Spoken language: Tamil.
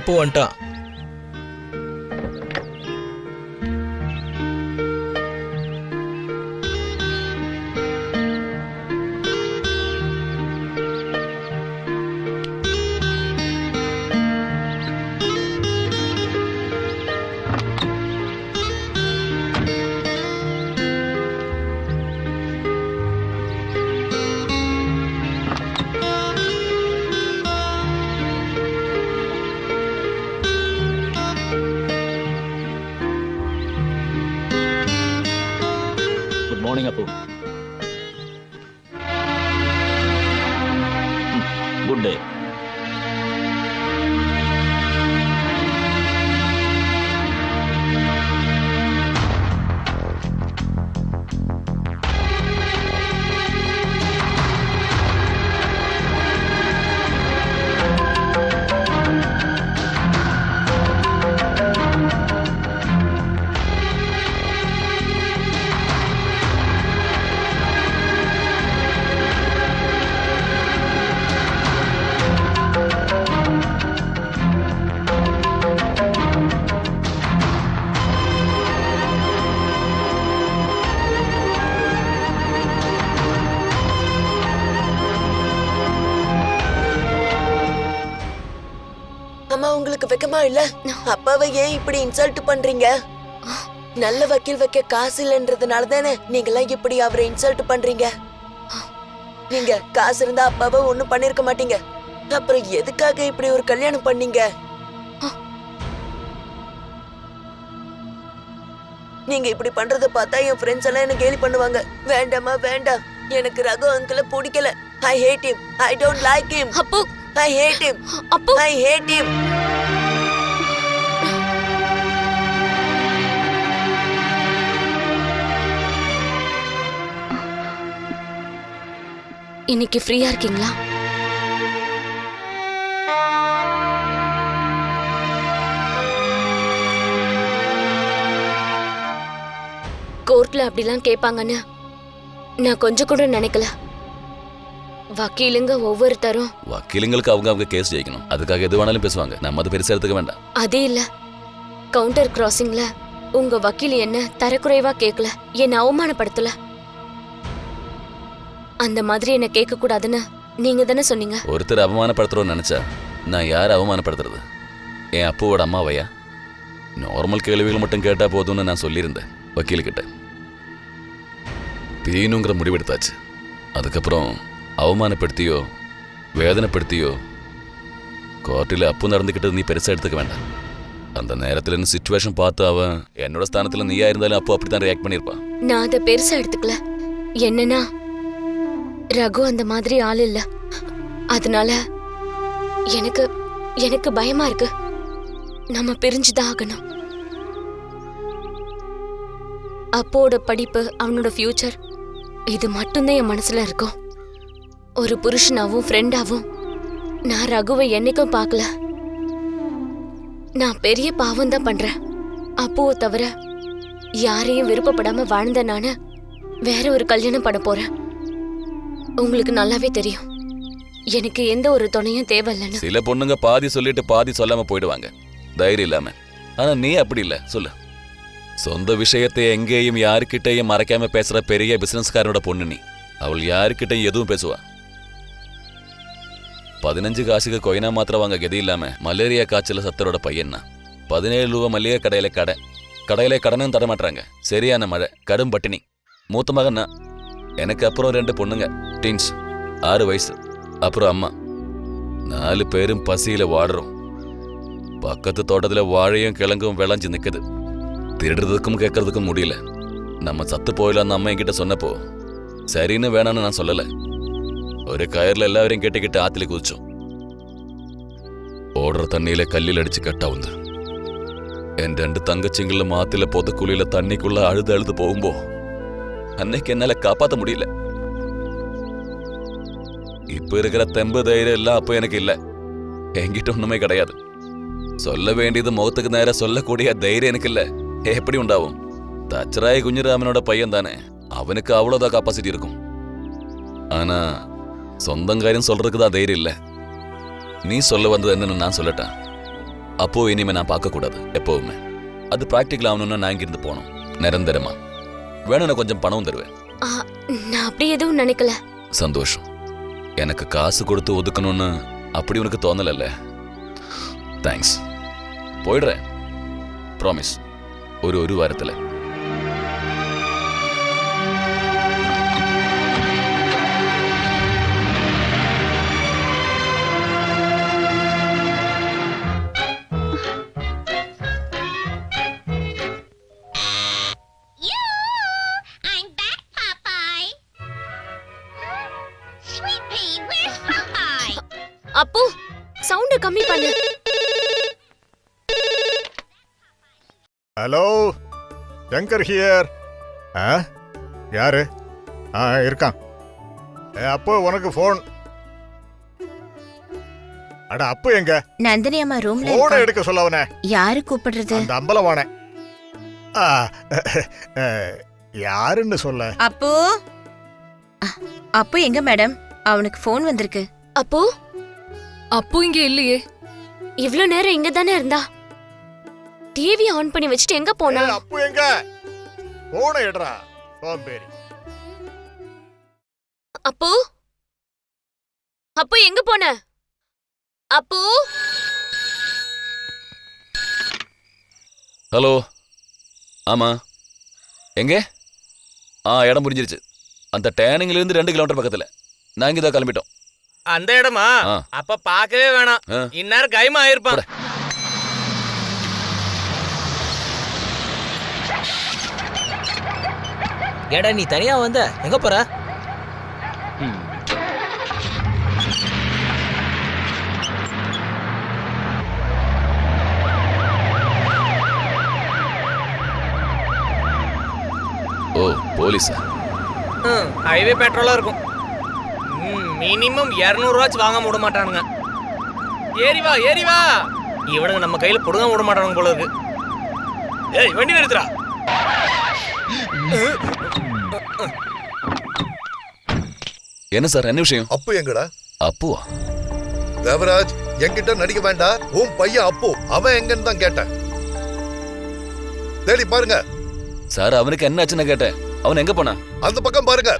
அப்பு வந்துட்டான். Good morning Appu. Good day. அம்மா, உங்களுக்கு வெக்கமா இல்ல? அப்பாவை ஏன் இப்படி இன்சல்ட் பண்றீங்க? நல்ல வக்கீல் வைக்க காசு இல்லைன்றதுனால தானே நீங்களாம் இப்படி அவரை இன்சல்ட் பண்றீங்க. நீங்க காசு இருந்தா அப்பாவை ஒண்ணும் பண்ணிருக்க மாட்டீங்க. அப்புறம் எதுக்காக இப்படி ஒரு கல்யாணம் பண்ணீங்க? நீங்க இப்படி பண்றத பார்த்தா என் ஃப்ரெண்ட்ஸ் எல்லாம் என்ன கேலி பண்ணுவாங்க. வேண்டாமா, வேண்டாம். எனக்கு ரகு அங்கிள பிடிக்கல. I hate him. I don't like him. Appu, I hate him. Appu, I hate him. இன்னைக்கு ஃப்ரீயா இருக்கீங்களா? கோர்ட்ல அப்படிலாம் கேட்பாங்கன்னு நான் கொஞ்சம் கூட நினைக்கல. வக்கீலுங்க ஒவ்வொருத்தரும் வக்கீலுங்களுக்கு அவங்க கேஸ் ஜெயிக்கணும், அதுக்காக எது வேணாலும் பேசுவாங்க. நம்ம அது பெருசா எடுத்துக்க வேண்டாம். அதே இல்ல, கவுண்டர் கிராசிங்ல உங்க வக்கீல் என்ன தரக்குறைவா கேட்கல, என்ன அவமானப்படுத்தல. அந்த மாதிரி என்ன கேட்க கூடாதுன்னு நீங்க தானே சொன்னீங்க. ஒருத்தர் அவமானப்படுத்துறோம்னு நினைச்சா நான் யாரை அவமானப்படுத்துறது? என் அப்புவோட அம்மாவையா? நார்மல் கேள்விகள் மட்டும் கேட்டா போதும்னு நான் சொல்லியிருந்தேன் வக்கீலுக்கிட்ட. பீனுங்கிற முடிவெடுத்தாச்சு. அதுக்கப்புறம் அவமானப்படுத்தியோ வேதனைப்படுத்தியோ கோர்ட்டில் அப்பு நடந்துக்கிட்டது நீ பெருசா எடுத்துக்க வேண்டாம். அந்த நேரத்துல சிச்சுவேஷன் பார்த்து அவன் என்னோட ஸ்தானத்துல நீயா இருந்தாலும் அப்போ அப்படித்தான் ரியாக்ட் பண்ணிருப்பான். நான் அதை பெருசா எடுத்துக்கல. என்னன்னா ரகு அந்த மாதிரி ஆள் இல்ல. அதனால எனக்கு எனக்கு பயமா இருக்கு. நம்ம பிரிஞ்சுதான் ஆகணும். அப்போட படிப்பு, அவனோட ஃபியூச்சர், இது மட்டும்தான் என் மனசுல இருக்கும். ஒரு புருஷனாவும் ஃப்ரெண்டாவும் நான் ரகுவை என்னைக்கும் பார்க்கல. நான் பெரிய பாவம் தான் பண்றேன். அப்போவை தவிர யாரையும் விருப்பப்படாம வாழ்ந்த நானு வேற ஒரு கல்யாணம் பண்ண போறேன். உங்களுக்கு நல்லாவே தெரியும் எனக்கு எந்த ஒரு துணையும் தேவையில்லைன்னு. சில பொண்ணுங்க பாதி சொல்லிட்டு பாதி சொல்லாம போயிடுவாங்க தைரியம் இல்லாம. ஆனா நீ அப்படி இல்ல. சொல்லு, சொந்த விஷயத்தை எங்கேயும் யாருக்கிட்டையும் மறைக்காம பேசுற பெரிய பிசினஸ்காரனோட பொண்ணு நீ. அவள் யாருக்கிட்டையும் எதுவும் பேசுவா. 15 காசுக்கு கொயினா மாத்திரம் வாங்க கதி இல்லாம மலேரியா காய்ச்சல சத்தரோட பையன்னா. 17 ரூபா மல்லிகை கடையில கடனும் தர மாட்டாங்க. சரியான மழை, கடும் பட்டினி. மூத்த மகன் நான். எனக்கு அப்புறம் 2 பொண்ணுங்க, டீன்ஸ், 6 வயசு. அப்புறம் அம்மா. 4 பேரும் பசியில வாடுறோம். பக்கத்து தோட்டத்துல வாழையும் கிழங்கும் விளைஞ்சு நிக்குது. திருடுறதுக்கும் கேட்கறதுக்கும் முடியல. நம்ம சத்து போயிடலான்னு அம்மா என்கிட்ட சொன்னப்போ சரின்னு வேணான்னு நான் சொல்லல. ஒரு கயர்ல எல்லாரையும் கேட்டுக்கிட்டு ஆத்துல குதிச்சோம். ஓடுற தண்ணியில கல்லில் அடிச்சு கட்டா வந்து என் 2 தங்கச்சிங்களும் ஆத்துல பொதுக்குழியில தண்ணிக்குள்ள அழுது போகும்போ அன்னைக்கு என்னால காப்பாத்த முடியல. இப்ப இருக்கிற தெம்பு தைரியம் எல்லாம் அப்போ எனக்கு இல்ல. என்கிட்ட ஒண்ணுமே கிடையாது. சொல்ல வேண்டியது முகத்துக்கு நேர சொல்லக்கூடிய தைரியம் எனக்கு இல்ல. எப்படி உண்டாவும்? தச்சராய் குஞ்சுராமனோட பையன் தானே, அவனுக்கு அவ்வளவுதான் கெப்பாசிட்டி இருக்கும். ஆனா சொந்தங்காரியம் சொல்றதுக்கு தான் தைரியம் இல்ல. நீ சொல்ல வந்தது என்னன்னு நான் சொல்லட்டேன். அப்போ இனிமே நான் பார்க்க கூடாது எப்பவுமே. அது பிராக்டிக்கல் ஆகணும்னா நான் இங்கிருந்து போகணும் நிரந்தரமா. வேணும் நான் கொஞ்சம் பணம் தருவேன். நான் அப்படி எதுவும் நினைக்கல. சந்தோஷம். எனக்கு காசு கொடுத்து ஒதுக்கணும்னு அப்படி உனக்கு தோணலல்ல. தேங்க்ஸ். போயிடுறேன். ப்ராமிஸ். ஒரு வாரத்தில். அப்போ சவுண்ட கம்மி பண்ணு. Hello, Shankar here. யாரு? இருக்கான். அப்போ உனக்கு ஃபோன். அட அப்போ எங்க? நந்தினி அம்மா ரூம்ல போனை இருக்கா. எடுக்க சொல்ல அவனை. யாரு கூப்பிடுறது? அந்த அம்பலவானே. யாருன்னு சொல்ல? அப்போ அப்போ எங்க மேடம்? அவனுக்கு ஃபோன் வந்திருக்கு. அப்போ அப்போ இங்க இல்லையே. இவ்ளோ நேரம் இங்க தானே இருந்தா. டிவி ஆன் பண்ணி வச்சுட்டு எங்க போனா? அப்போ எங்க? போனை எடுறா சோம்பேறி. அப்போ அப்போ எங்க போன? அப்போ ஹலோ. ஆமா, எங்க? இடம் புரிஞ்சிருச்சு. அந்த டேனிங்ல இருந்து 2 கிலோமீட்டர் பக்கத்துல. நான் இங்கதான் கிளம்பிட்டோம். அந்த இடமா? அப்ப பாக்கவே வேணாம். இந்நேரம் கைமா ஆயிருப்பான். ஏடா நீ தனியா வந்த? எங்க போற? ஓ, போலீஸா? ஹைவே பெட்ரோலா இருக்கும். மினிமம் 200 ரூபாய் வாங்க விட மாட்டானுங்க. ஏறி வா. இவனுங்க நம்ம கையில புடுங்க விட மாட்டானுங்க போல இருக்கு. ஏய், வண்டி நிறுத்துறா. என்ன சார், என்ன விஷயம்? அப்பு எங்கடா? அப்புவா? தேவராஜ், என்கிட்ட நடிக்க வேண்டாம். உன் பையன் அப்பு, அவன் எங்கன்னு தான் கேட்டேன். தேடி பாருங்க. சார், அவனுக்கு என்ன ஆச்சுன்னு கேட்டேன். அவன் எங்க போனா? அந்த பக்கம் பாருங்க.